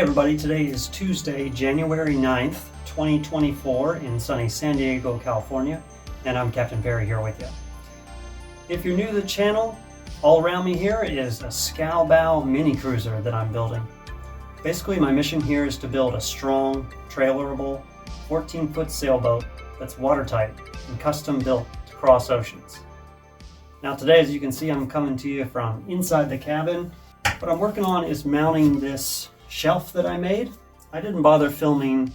everybody, today is Tuesday, January 9th, 2024 in sunny San Diego, California, and I'm Captain Perry here with you. If you're new to the channel, all around me here is a Scow Bow Mini-Cruiser that I'm building. Basically, my mission here is to build a strong, trailerable, 14-foot sailboat that's watertight and custom built to cross oceans. Now today, as you can see, I'm coming to you from inside the cabin. What I'm working on is mounting this shelf that I made. I didn't bother filming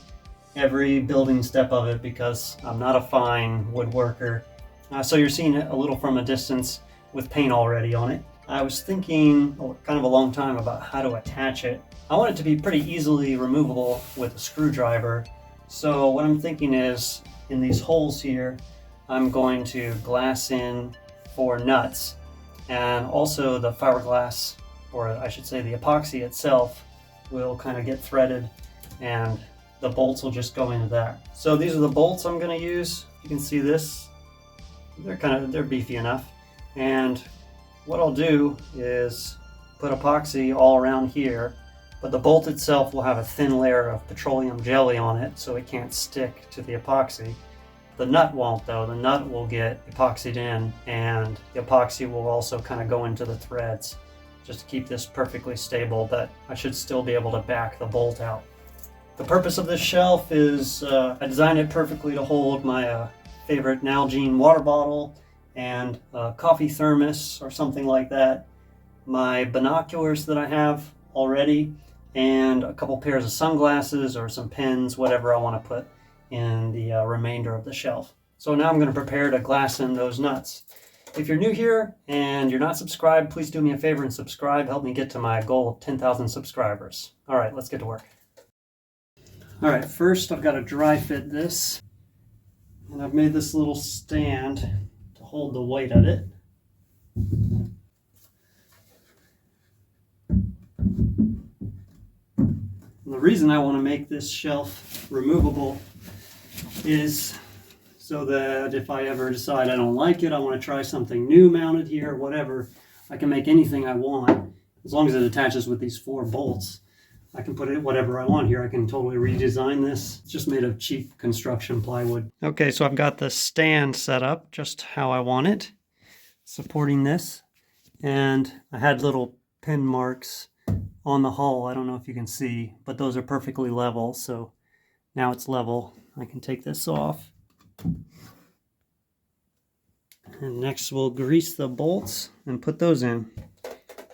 every building step of it because I'm not a fine woodworker. So you're seeing it a little from a distance with paint already on it. I was thinking kind of a long time about how to attach it. I want it to be pretty easily removable with a screwdriver. So what I'm thinking is, in these holes here, I'm going to glass in 4 nuts, and also the fiberglass, or I should say the epoxy itself, will kind of get threaded and the bolts will just go into that. So these are the bolts I'm going to use. You can see this. They're beefy enough. And what I'll do is put epoxy all around here, but the bolt itself will have a thin layer of petroleum jelly on it so it can't stick to the epoxy. The nut won't though. The nut will get epoxied in, and the epoxy will also kind of go into the threads just to keep this perfectly stable, but I should still be able to back the bolt out. The purpose of this shelf is I designed it perfectly to hold my favorite Nalgene water bottle and a coffee thermos or something like that, my binoculars that I have already, and a couple pairs of sunglasses or some pens, whatever I want to put in the remainder of the shelf. So now I'm going to prepare to glass in those nuts. If you're new here and you're not subscribed, please do me a favor and subscribe. Help me get to my goal of 10,000 subscribers. All right, let's get to work. All right, first I've got to dry fit this. And I've made this little stand to hold the weight of it. And the reason I want to make this shelf removable is so that if I ever decide I don't like it, I want to try something new mounted here, whatever, I can make anything I want. As long as it attaches with these 4 bolts, I can put it whatever I want here. I can totally redesign this. It's just made of cheap construction plywood. Okay, so I've got the stand set up just how I want it, supporting this. And I had little pin marks on the hull. I don't know if you can see, but those are perfectly level. So now it's level. I can take this off. And next we'll grease the bolts and put those in.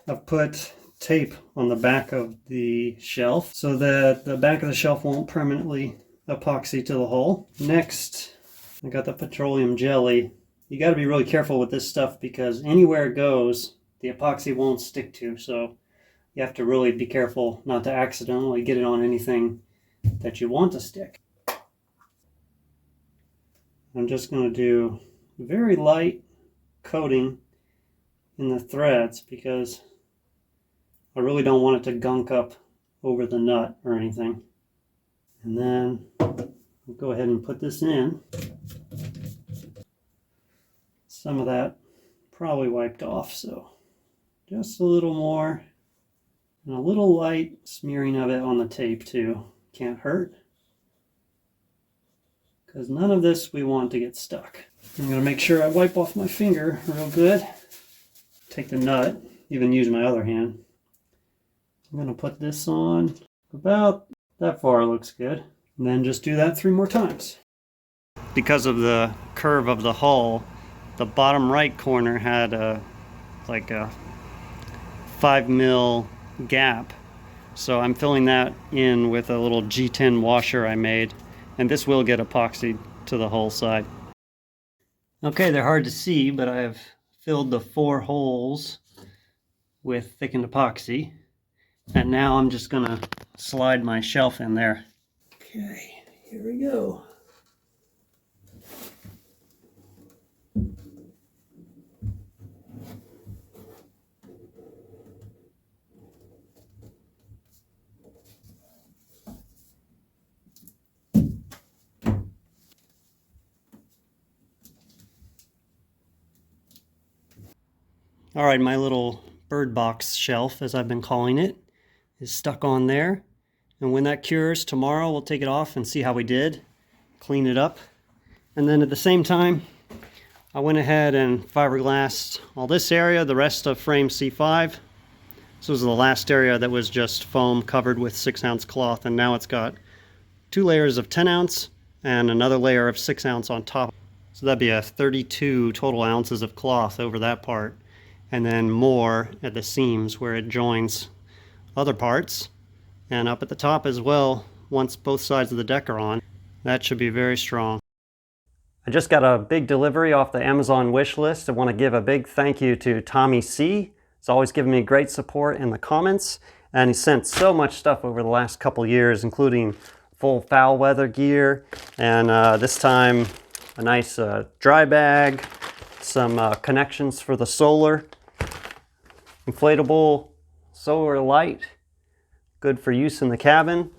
I've put tape on the back of the shelf so that the back of the shelf won't permanently epoxy to the hull. Next, I got the petroleum jelly. You got to be really careful with this stuff because anywhere it goes, the epoxy won't stick to. So you have to really be careful not to accidentally get it on anything that you want to stick. I'm just going to do very light coating in the threads because I really don't want it to gunk up over the nut or anything. And then I'll go ahead and put this in. Some of that probably wiped off, so just a little more. And a little light smearing of it on the tape too. Can't hurt, because none of this we want to get stuck. I'm going to make sure I wipe off my finger real good. Take the nut, even use my other hand. I'm going to put this on about that far, looks good. And then just do that 3 more times. Because of the curve of the hull, the bottom right corner had like a 5 mil gap. So I'm filling that in with a little G10 washer I made. And this will get epoxied to the hull side. Okay, they're hard to see, but I've filled the 4 holes with thickened epoxy. And now I'm just going to slide my shelf in there. Okay, here we go. All right, my little bird box shelf, as I've been calling it, is stuck on there. And when that cures tomorrow, we'll take it off and see how we did, clean it up. And then at the same time, I went ahead and fiberglassed all this area, the rest of frame C5. This was the last area that was just foam covered with 6-ounce cloth, and now it's got 2 layers of 10-ounce and another layer of 6-ounce on top. So that'd be a 32 total ounces of cloth over that part, and then more at the seams where it joins other parts, and up at the top as well. Once both sides of the deck are on, that should be very strong. I just got a big delivery off the Amazon wish list. I want to give a big thank you to Tommy C. He's always given me great support in the comments, and he sent so much stuff over the last couple years, including full foul weather gear, and this time a nice dry bag, some connections for the solar, inflatable solar light, good for use in the cabin,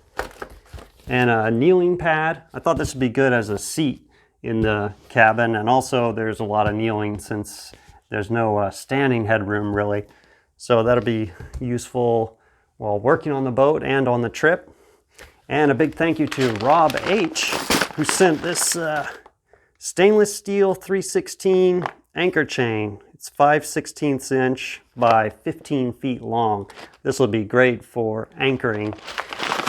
and a kneeling pad. I thought this would be good as a seat in the cabin, and also there's a lot of kneeling since there's no standing headroom really, so that'll be useful while working on the boat and on the trip. And a big thank you to Rob H, who sent this stainless steel 316 anchor chain. It's 5/16 inch by 15 feet long. This will be great for anchoring.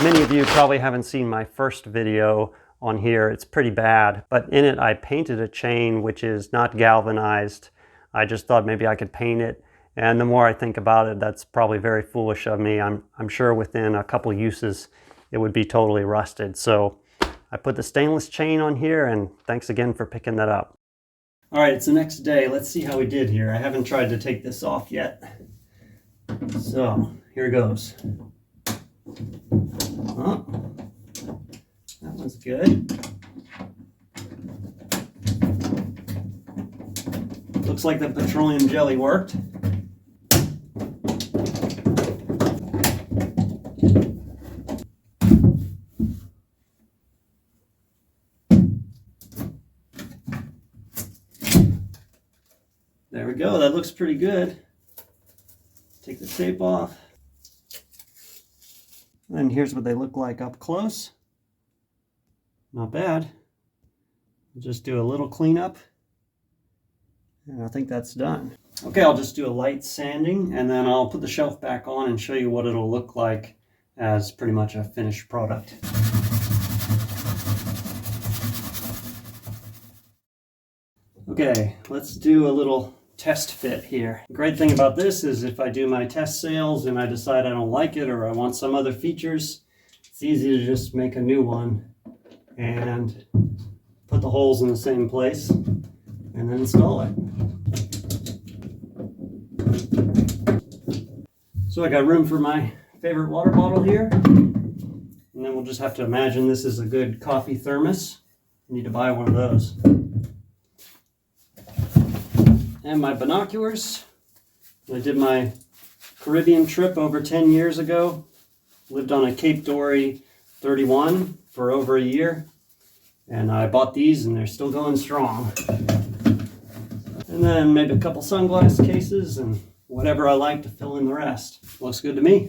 Many of you probably haven't seen my first video on here. It's pretty bad, but in it I painted a chain which is not galvanized. I just thought maybe I could paint it, and the more I think about it, that's probably very foolish of me. I'm sure within a couple uses it would be totally rusted. So I put the stainless chain on here, and thanks again for picking that up. All right, it's the next day. Let's see how we did here. I haven't tried to take this off yet. So here goes. Oh, that one's good. Looks like the petroleum jelly worked. There we go, that looks pretty good. Take the tape off. And here's what they look like up close. Not bad. Just do a little cleanup, and I think that's done. Okay, I'll just do a light sanding, and then I'll put the shelf back on and show you what it'll look like as pretty much a finished product. Okay, let's do a little test fit here. The great thing about this is if I do my test sails and I decide I don't like it or I want some other features, it's easy to just make a new one and put the holes in the same place and then install it. So I got room for my favorite water bottle here, and then we'll just have to imagine this is a good coffee thermos. I need to buy one of those. And my binoculars. I did my Caribbean trip over 10 years ago. Lived on a Cape Dory 31 for over a year. And I bought these and they're still going strong. And then maybe a couple sunglass cases and whatever I like to fill in the rest. Looks good to me.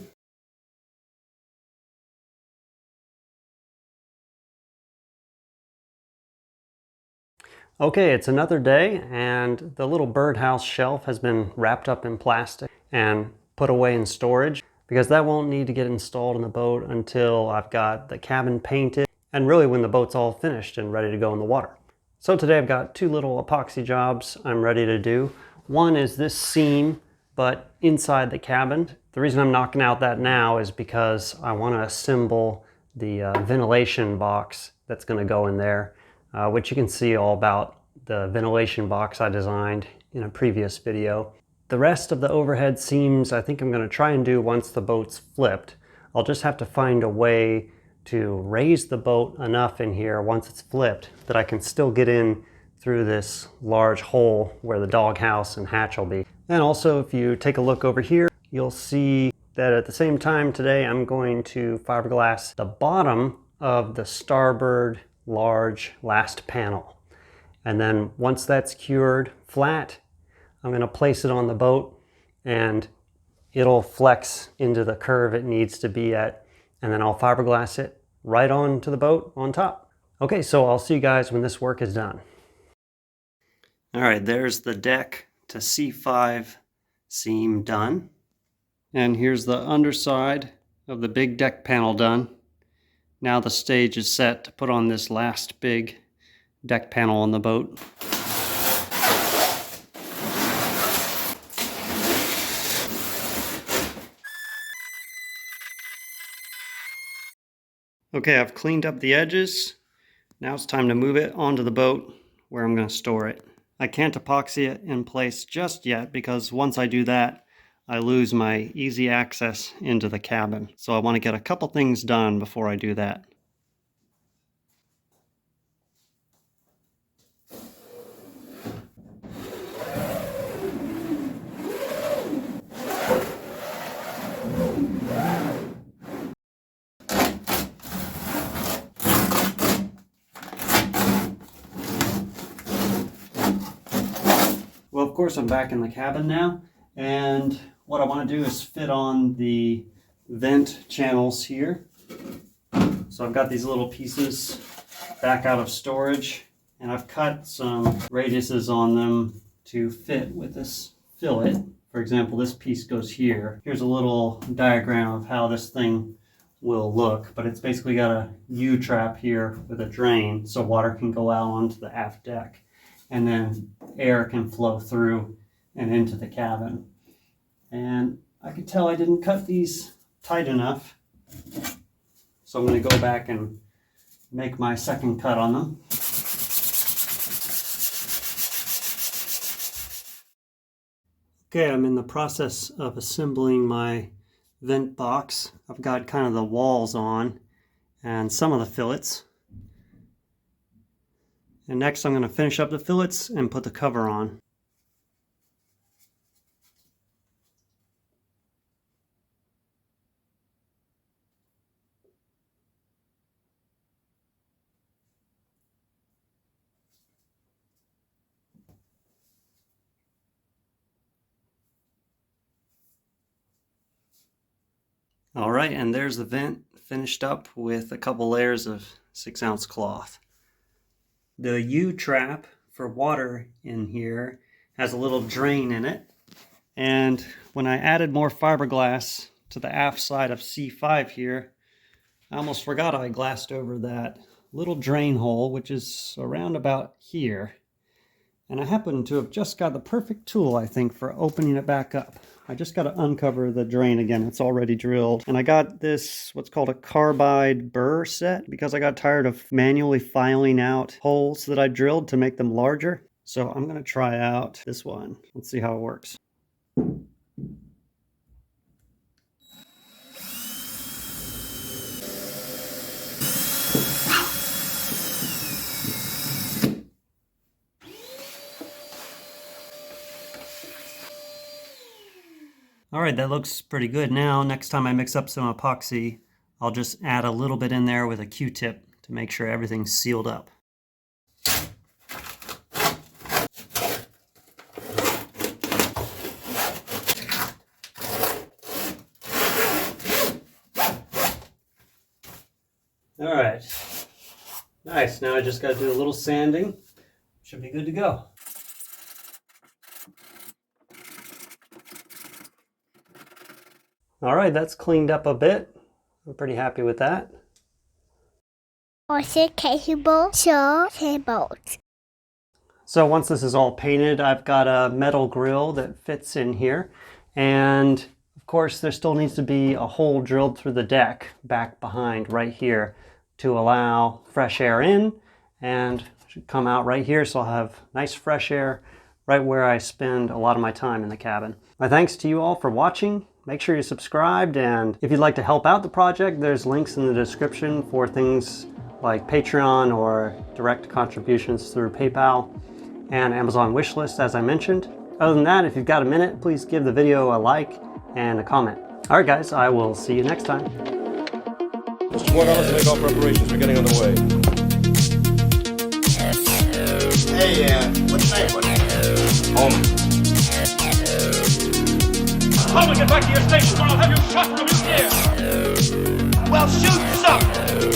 Okay, it's another day, and the little birdhouse shelf has been wrapped up in plastic and put away in storage because that won't need to get installed in the boat until I've got the cabin painted and really when the boat's all finished and ready to go in the water. So today I've got 2 little epoxy jobs I'm ready to do. One is this seam, but inside the cabin. The reason I'm knocking out that now is because I want to assemble the ventilation box that's going to go in there. Which you can see all about the ventilation box I designed in a previous video. The rest of the overhead seams I think I'm going to try and do once the boat's flipped. I'll just have to find a way to raise the boat enough in here once it's flipped that I can still get in through this large hole where the doghouse and hatch will be. And also if you take a look over here, you'll see that at the same time today I'm going to fiberglass the bottom of the starboard large last panel, and then once that's cured flat, I'm going to place it on the boat and it'll flex into the curve it needs to be at and then I'll fiberglass it right onto the boat on top. Okay, so I'll see you guys when this work is done. All right, there's the deck to C5 seam done. And here's the underside of the big deck panel done. Now the stage is set to put on this last big deck panel on the boat. Okay, I've cleaned up the edges. Now it's time to move it onto the boat where I'm going to store it. I can't epoxy it in place just yet because once I do that, I lose my easy access into the cabin. So I want to get a couple things done before I do that. Well, of course, I'm back in the cabin now, and what I want to do is fit on the vent channels here. So I've got these little pieces back out of storage, and I've cut some radiuses on them to fit with this fillet. For example, this piece goes here. Here's a little diagram of how this thing will look, but it's basically got a U-trap here with a drain so water can go out onto the aft deck, and then air can flow through and into the cabin. And I could tell I didn't cut these tight enough, so I'm going to go back and make my second cut on them. Okay, I'm in the process of assembling my vent box. I've got kind of the walls on and some of the fillets. And next I'm going to finish up the fillets and put the cover on. All right, and there's the vent finished up with a couple layers of 6-ounce cloth. The U-trap for water in here has a little drain in it, and when I added more fiberglass to the aft side of C5 here, I almost forgot I glassed over that little drain hole, which is around about here. And I happen to have just got the perfect tool, I think, for opening it back up. I just got to uncover the drain again. It's already drilled. And I got this, what's called a carbide burr set, because I got tired of manually filing out holes that I drilled to make them larger. So I'm going to try out this one. Let's see how it works. All right, that looks pretty good. Now, next time I mix up some epoxy, I'll just add a little bit in there with a Q-tip to make sure everything's sealed up. All right, nice. Now I just got to do a little sanding. Should be good to go. All right, that's cleaned up a bit. I'm pretty happy with that. Sailboat. So once this is all painted, I've got a metal grill that fits in here. And of course, there still needs to be a hole drilled through the deck back behind right here to allow fresh air in, and should come out right here. So I'll have nice fresh air right where I spend a lot of my time in the cabin. My thanks to you all for watching. Make sure you're subscribed, and if you'd like to help out the project, there's links in the description for things like Patreon or direct contributions through PayPal and Amazon wishlist, as I mentioned. Other than that, if you've got a minute, please give the video a like and a comment. All right, guys, I will see you next time. Mr. Ward, let's make all preparations. We're getting on the way. Hey, what's your name? Home. Come and get back to your station, or I'll have you shot from your ear! Well, shoot something.